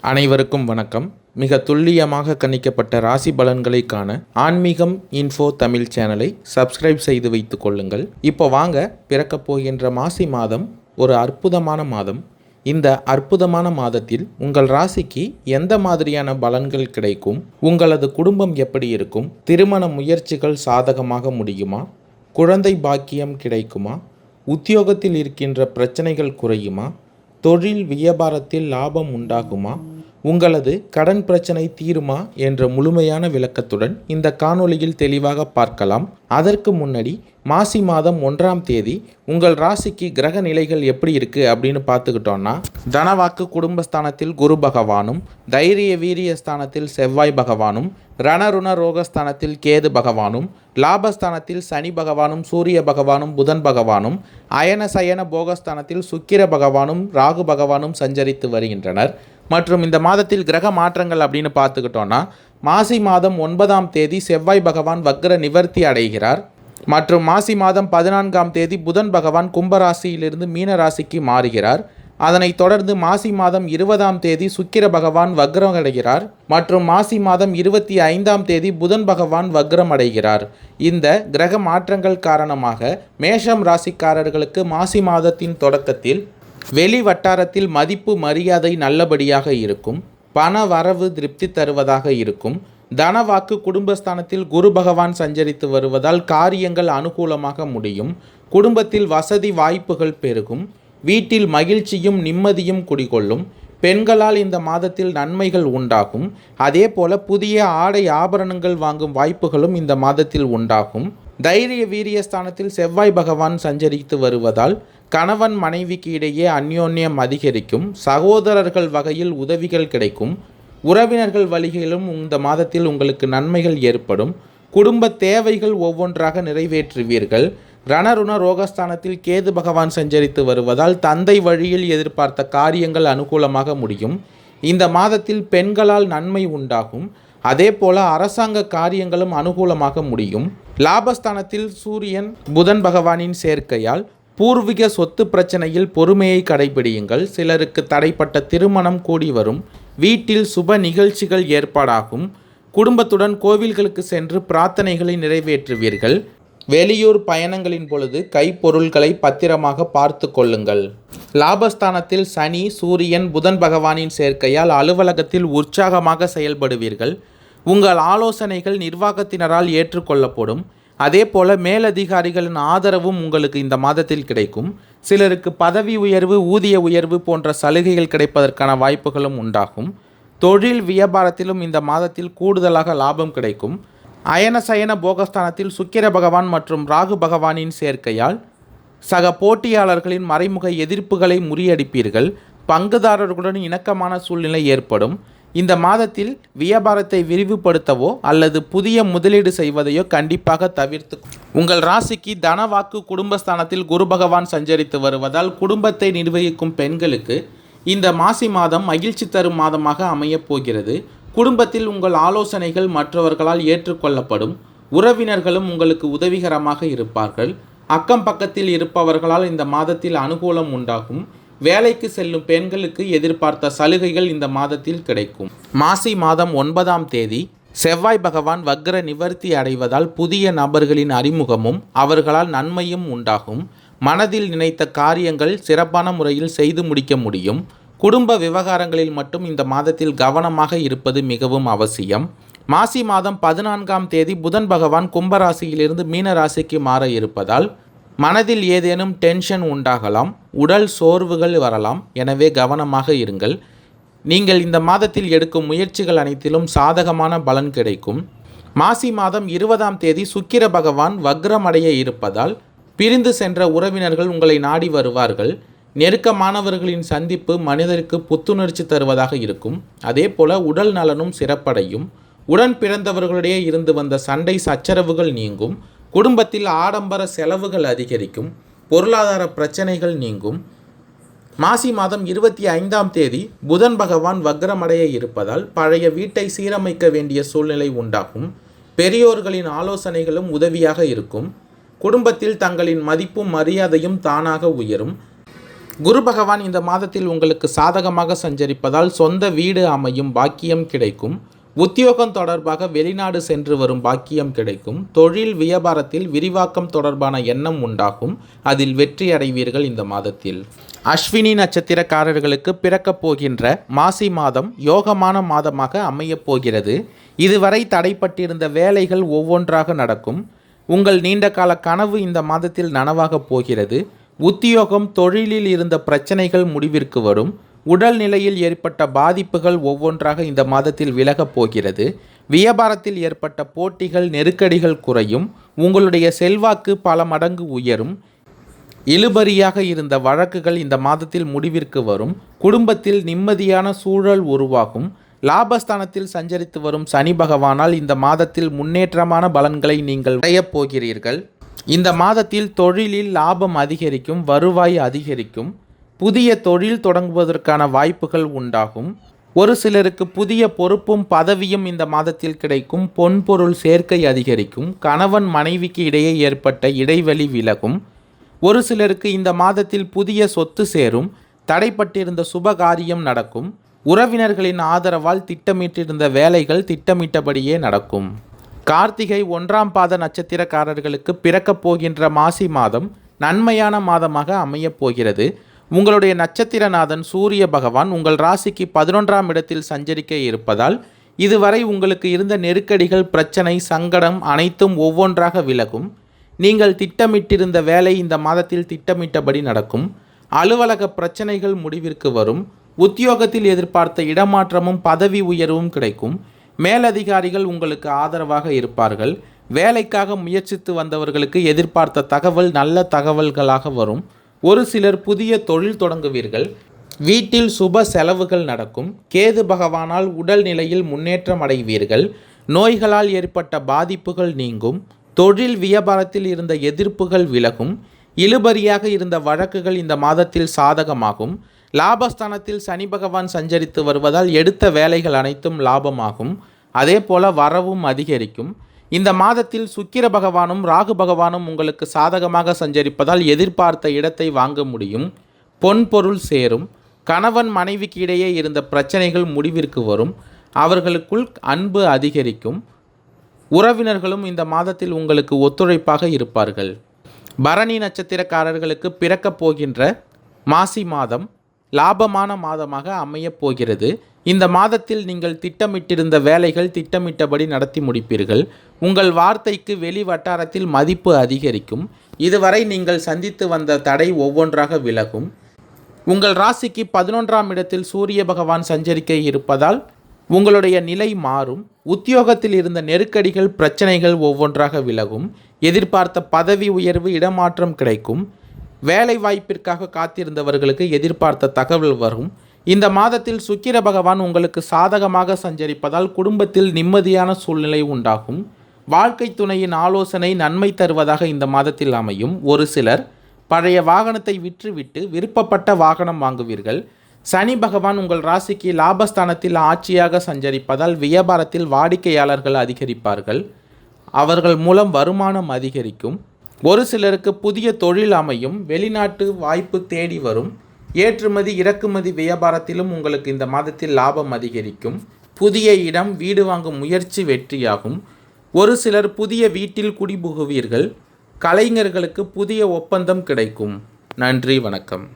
அனைவருக்கும் வணக்கம். மிக துல்லியமாக கணிக்கப்பட்ட ராசி பலன்களை காண ஆன்மீகம் இன்ஃபோ தமிழ் சேனலை சப்ஸ்கிரைப் செய்து வைத்துக் கொள்ளுங்கள். இப்போ வாங்க, பிறக்கப் போகின்ற மாசி மாதம் ஒரு அற்புதமான மாதம். இந்த அற்புதமான மாதத்தில் உங்கள் ராசிக்கு எந்த மாதிரியான பலன்கள் கிடைக்கும், உங்களது குடும்பம் எப்படி இருக்கும், திருமண முயற்சிகள் சாதகமாக முடியுமா, குழந்தை பாக்கியம் கிடைக்குமா, உத்தியோகத்தில் இருக்கின்ற பிரச்சனைகள் குறையுமா, தொழில் வியாபாரத்தில் லாபம் உண்டாகுமா, உங்களது கடன் பிரச்சனை தீருமா என்ற முழுமையான விளக்கத்துடன் இந்த காணொளியில் தெளிவாக பார்க்கலாம். அதற்கு முன்னாடி மாசி மாதம் 1ஆம் தேதி உங்கள் ராசிக்கு கிரக நிலைகள் எப்படி இருக்குது அப்படின்னு பார்த்துக்கிட்டோன்னா, தனவாக்கு குடும்பஸ்தானத்தில் குரு பகவானும், தைரிய வீரிய ஸ்தானத்தில் செவ்வாய் பகவானும், ரணருண ரோகஸ்தானத்தில் கேது பகவானும், லாபஸ்தானத்தில் சனி பகவானும், சூரிய பகவானும், புதன் பகவானும், அயன சயன போகஸ்தானத்தில் சுக்கிர பகவானும், ராகு பகவானும் சஞ்சரித்து வருகின்றனர். மற்றும் இந்த மாதத்தில் கிரக மாற்றங்கள் அப்படின்னு பார்த்துக்கிட்டோன்னா, மாசி மாதம் 9ஆம் தேதி செவ்வாய் பகவான் வக்ர நிவர்த்தி அடைகிறார். மற்றும் மாசி மாதம் 14ஆம் தேதி புதன் பகவான் கும்பராசியிலிருந்து மீன ராசிக்கு மாறுகிறார். அதனைத் தொடர்ந்து மாசி மாதம் 20ஆம் தேதி சுக்கிர பகவான் வக்ரம் அடைகிறார். மற்றும் மாசி மாதம் 25ஆம் தேதி புதன் பகவான் வக்ரம் அடைகிறார். இந்த கிரக மாற்றங்கள் காரணமாக மேஷம் ராசிக்காரர்களுக்கு மாசி மாதத்தின் தொடக்கத்தில் வெளி வட்டாரத்தில் மதிப்பு மரியாதை நல்லபடியாக இருக்கும். பண வரவு திருப்தி தருவதாக இருக்கும். தனவாக்கு குடும்பஸ்தானத்தில் குரு பகவான் சஞ்சரித்து வருவதால் காரியங்கள் அனுகூலமாக முடியும். குடும்பத்தில் வசதி வாய்ப்புகள் பெருகும். வீட்டில் மகிழ்ச்சியும் நிம்மதியும் குடிகொள்ளும். பெண்களால் இந்த மாதத்தில் நன்மைகள் உண்டாகும். அதே போல புதிய ஆடை ஆபரணங்கள் வாங்கும் வாய்ப்புகளும் இந்த மாதத்தில் உண்டாகும். தைரிய வீரியஸ்தானத்தில் செவ்வாய் பகவான் சஞ்சரித்து வருவதால் கணவன் மனைவிக்கு இடையே அந்யோன்யம் அதிகரிக்கும். சகோதரர்கள் வகையில் உதவிகள் கிடைக்கும். உறவினர்கள் வழிகளிலும் இந்த மாதத்தில் உங்களுக்கு நன்மைகள் ஏற்படும். குடும்ப தேவைகள் ஒவ்வொன்றாக நிறைவேற்றுவீர்கள். ரணருண ரோகஸ்தானத்தில் கேது பகவான் சஞ்சரித்து வருவதால் தந்தை வழியில் எதிர்பார்த்த காரியங்கள் அனுகூலமாக முடியும். இந்த மாதத்தில் பெண்களால் நன்மை உண்டாகும். அதே போல அரசாங்க காரியங்களும் அனுகூலமாக முடியும். லாபஸ்தானத்தில் சூரியன் புதன் பகவானின் சேர்க்கையால் பூர்வீக சொத்து பிரச்சனையில் பொறுமையை கடைபிடியுங்கள். சிலருக்கு தடைப்பட்ட திருமணம் கூடி வரும். வீட்டில் சுப நிகழ்ச்சிகள் ஏற்பாடாகும். குடும்பத்துடன் கோவில்களுக்கு சென்று பிரார்த்தனைகளை நிறைவேற்றுவீர்கள். வெளியூர் பயணங்களின் பொழுது கைப்பொருள்களை பத்திரமாக பார்த்து கொள்ளுங்கள். லாபஸ்தானத்தில் சனி சூரியன் புதன் பகவானின் சேர்க்கையால் அலுவலகத்தில் உற்சாகமாக செயல்படுவீர்கள். உங்கள் ஆலோசனைகள் நிர்வாகத்தினரால் ஏற்றுக்கொள்ளப்படும். அதே போல மேலதிகாரிகளின் ஆதரவும் உங்களுக்கு இந்த மாதத்தில் கிடைக்கும். சிலருக்கு பதவி உயர்வு, ஊதிய உயர்வு போன்ற சலுகைகள் கிடைப்பதற்கான வாய்ப்புகளும் உண்டாகும். தொழில் வியாபாரத்திலும் இந்த மாதத்தில் கூடுதலாக லாபம் கிடைக்கும். அயன சயன போகஸ்தானத்தில் சுக்கிர பகவான் மற்றும் ராகு பகவானின் சேர்க்கையால் சக போட்டியாளர்களின் மறைமுக எதிர்ப்புகளை முறியடிப்பீர்கள். பங்குதாரர்களுடன் இணக்கமான சூழ்நிலை ஏற்படும். இந்த மாதத்தில் வியாபாரத்தை விரிவுபடுத்தவோ அல்லது புதிய முதலீடு செய்வதையோ கண்டிப்பாக தவிர்த்து. உங்கள் ராசிக்கு தனவாக்கு குடும்பஸ்தானத்தில் குரு பகவான் சஞ்சரித்து வருவதால் குடும்பத்தை நிர்வகிக்கும் பெண்களுக்கு இந்த மாசி மாதம் மகிழ்ச்சி தரும் மாதமாக அமையப் போகிறது. குடும்பத்தில் உங்கள் ஆலோசனைகள் மற்றவர்களால் ஏற்றுக்கொள்ளப்படும். உறவினர்களும் உங்களுக்கு உதவிகரமாக இருப்பார்கள். அக்கம் பக்கத்தில் இருப்பவர்களால் இந்த மாதத்தில் அனுகூலம் உண்டாகும். வேலைக்கு செல்லும் பெண்களுக்கு எதிர்பார்த்த சலுகைகள் இந்த மாதத்தில் கிடைக்கும். மாசி மாதம் 9ஆம் தேதி செவ்வாய் பகவான் வக்ர நிவர்த்தி அடைவதால் புதிய நபர்களின் அறிமுகமும் அவர்களால் நன்மையும் உண்டாகும். மனதில் நினைத்த காரியங்கள் சிறப்பான முறையில் செய்து முடிக்க முடியும். குடும்ப விவகாரங்களில் மட்டும் இந்த மாதத்தில் கவனமாக இருப்பது மிகவும் அவசியம். மாசி மாதம் 14ஆம் தேதி புதன் பகவான் கும்பராசியிலிருந்து மீன ராசிக்கு மாற இருப்பதால் மனதில் ஏதேனும் டென்ஷன் உண்டாகலாம். உடல் சோர்வுகள் வரலாம். எனவே கவனமாக இருங்கள். நீங்கள் இந்த மாதத்தில் எடுக்கும் முயற்சிகள் அனைத்திலும் சாதகமான பலன் கிடைக்கும். மாசி மாதம் 20ஆம் தேதி சுக்கிர பகவான் வக்ரமடைய இருப்பதால் பிரிந்து சென்ற உறவினர்கள் உங்களை நாடி வருவார்கள். நெருக்கமானவர்களின் சந்திப்பு மனிதருக்கு புத்துணர்ச்சி தருவதாக இருக்கும். அதே போல உடல் நலனும் சிறப்படையும். உடன் பிறந்தவர்களிடையே இருந்து வந்த சண்டை சச்சரவுகள் நீங்கும். குடும்பத்தில் ஆடம்பர செலவுகள் அதிகரிக்கும். பொருளாதார பிரச்சனைகள் நீங்கும். மாசி மாதம் 25ஆம் தேதி புதன் பகவான் வக்ரமடைய இருப்பதால் பழைய வீட்டை சீரமைக்க வேண்டிய சூழ்நிலை உண்டாகும். பெரியோர்களின் ஆலோசனைகளும் உதவியாக இருக்கும். குடும்பத்தில் தங்களின் மதிப்பும் மரியாதையும் தானாக உயரும். குரு பகவான் இந்த மாதத்தில் உங்களுக்கு சாதகமாக சஞ்சரிப்பதால் சொந்த வீடு அமையும் பாக்கியம் கிடைக்கும். உத்தியோகம் தொடர்பாக வெளிநாடு சென்று வரும் பாக்கியம் கிடைக்கும். தொழில் வியாபாரத்தில் விரிவாக்கம் தொடர்பான எண்ணம் உண்டாகும். அதில் வெற்றி அடைவீர்கள். இந்த மாதத்தில் அஸ்வினி நட்சத்திரக்காரர்களுக்கு பிறக்கப் போகின்ற மாசி மாதம் யோகமான மாதமாக அமையப் போகிறது. இதுவரை தடைப்பட்டிருந்த வேலைகள் ஒவ்வொன்றாக நடக்கும். உங்கள் நீண்டகால கனவு இந்த மாதத்தில் நனவாகப் போகிறது. உத்தியோகம் தொழிலில் இருந்த பிரச்சனைகள் முடிவிற்கு வரும். உடல் நிலையில் ஏற்பட்ட பாதிப்புகள் ஒவ்வொன்றாக இந்த மாதத்தில் விலகப் போகிறது. வியாபாரத்தில் ஏற்பட்ட போட்டிகள் நெருக்கடிகள் குறையும். உங்களுடைய செல்வாக்கு பல மடங்கு உயரும். இழுபறியாக இருந்த வழக்குகள் இந்த மாதத்தில் முடிவிற்கு வரும். குடும்பத்தில் நிம்மதியான சூழல் உருவாகும். லாபஸ்தானத்தில் சஞ்சரித்து வரும் சனி பகவானால் இந்த மாதத்தில் முன்னேற்றமான பலன்களை நீங்கள் அடையப் போகிறீர்கள். இந்த மாதத்தில் தொழிலில் லாபம் அதிகரிக்கும். வருவாய் அதிகரிக்கும். புதிய தொழில் தொடங்குவதற்கான வாய்ப்புகள் உண்டாகும். ஒரு சிலருக்கு புதிய பொறுப்பும் பதவியும் இந்த மாதத்தில் கிடைக்கும். பொன்பொருள் சேர்க்கை அதிகரிக்கும். கணவன் மனைவிக்கு இடையே ஏற்பட்ட இடைவெளி விலகும். ஒரு சிலருக்கு இந்த மாதத்தில் புதிய சொத்து சேரும். தடைப்பட்டிருந்த சுபகாரியம் நடக்கும். உறவினர்களின் ஆதரவால் திட்டமிட்டிருந்த வேலைகள் திட்டமிட்டபடியே நடக்கும். கார்த்திகை 1ஆம் பாத நட்சத்திரக்காரர்களுக்கு பிறக்கப் போகின்ற மாசி மாதம் நன்மையான மாதமாக அமையப் போகிறது. உங்களுடைய நட்சத்திரநாதன் சூரிய பகவான் உங்கள் ராசிக்கு 11ஆம் இடத்தில் சஞ்சரிக்க இருப்பதால் இதுவரை உங்களுக்கு இருந்த நெருக்கடிகள் பிரச்சனை சங்கடம் அனைத்தும் ஒவ்வொன்றாக விலகும். நீங்கள் திட்டமிட்டிருந்த வேலை இந்த மாதத்தில் திட்டமிட்டபடி நடக்கும். அலுவலக பிரச்சனைகள் முடிவிற்கு வரும். உத்தியோகத்தில் எதிர்பார்த்த இடமாற்றமும் பதவி உயர்வும் கிடைக்கும். மேலதிகாரிகள் உங்களுக்கு ஆதரவாக இருப்பார்கள். வேலைக்காக முயற்சித்து வந்தவர்களுக்கு எதிர்பார்த்த தகவல் நல்ல தகவல்களாக வரும். ஒரு சிலர் புதிய தொழில் தொடங்குவீர்கள். வீட்டில் சுப செலவுகள் நடக்கும். கேது பகவானால் உடல் நிலையில் முன்னேற்றம் அடைவீர்கள். நோய்களால் ஏற்பட்ட பாதிப்புகள் நீங்கும். தொழில் வியாபாரத்தில் இருந்த எதிர்ப்புகள் விலகும். இழுபறியாக இருந்த வழக்குகள் இந்த மாதத்தில் சாதகமாகும். லாபஸ்தானத்தில் சனி பகவான் சஞ்சரித்து வருவதால் எடுத்த வேலைகள் அனைத்தும் லாபமாகும். அதே போல வரவும் அதிகரிக்கும். இந்த மாதத்தில் சுக்கிர பகவானும் ராகு பகவானும் உங்களுக்கு சாதகமாக சஞ்சரிப்பதால் எதிர்பார்த்த இடத்தை வாங்க முடியும். பொன்பொருள் சேரும். கணவன் மனைவிக்கு இடையே இருந்த பிரச்சனைகள் முடிவிற்கு வரும். அவர்களுக்குள் அன்பு அதிகரிக்கும். உறவினர்களும் இந்த மாதத்தில் உங்களுக்கு ஒத்துழைப்பாக இருப்பார்கள். பரணி நட்சத்திரக்காரர்களுக்கு பிறக்கப் போகின்ற மாசி மாதம் லாபமான மாதமாக அமையப் போகிறது. இந்த மாதத்தில் நீங்கள் திட்டமிட்டிருந்த வேலைகள் திட்டமிட்டபடி நடத்தி முடிப்பீர்கள். உங்கள் வார்த்தைக்கு வெளி வட்டாரத்தில் மதிப்பு அதிகரிக்கும். இதுவரை நீங்கள் சந்தித்து வந்த தடை ஒவ்வொன்றாக விலகும். உங்கள் ராசிக்கு 11ஆம் இடத்தில் சூரிய பகவான் சஞ்சரிக்க இருப்பதால் உங்களுடைய நிலை மாறும். உத்தியோகத்தில் இருந்த நெருக்கடிகள் பிரச்சனைகள் ஒவ்வொன்றாக விலகும். எதிர்பார்த்த பதவி உயர்வு இடமாற்றம் கிடைக்கும். வேலை வாய்ப்பிற்காக காத்திருந்தவர்களுக்கு எதிர்பார்த்த தகவல் வரும். இந்த மாதத்தில் சுக்கிர பகவான் உங்களுக்கு சாதகமாக சஞ்சரிப்பதால் குடும்பத்தில் நிம்மதியான சூழ்நிலை உண்டாகும். வாழ்க்கை துணையின் ஆலோசனை நன்மை தருவதாக இந்த மாதத்தில் அமையும். ஒரு சிலர் பழைய வாகனத்தை விற்றுவிட்டு விருப்பப்பட்ட வாகனம் வாங்குவீர்கள். சனி பகவான் உங்கள் ராசிக்கு லாபஸ்தானத்தில் ஆட்சியாக சஞ்சரிப்பதால் வியாபாரத்தில் வாடிக்கையாளர்கள் அதிகரிப்பார்கள். அவர்கள் மூலம் வருமானம் அதிகரிக்கும். ஒரு சிலருக்கு புதிய தொழில் அமையும். வெளிநாட்டு வாய்ப்பு தேடி வரும். ஏற்றுமதி இறக்குமதி வியாபாரத்திலும் உங்களுக்கு இந்த மாதத்தில் லாபம் அதிகரிக்கும். புதிய இடம் வீடு வாங்கும் முயற்சி வெற்றியாகும். ஒரு சிலர் புதிய வீட்டில் குடிபுகுவீர்கள். கலைஞர்களுக்கு புதிய ஒப்பந்தம் கிடைக்கும். நன்றி, வணக்கம்.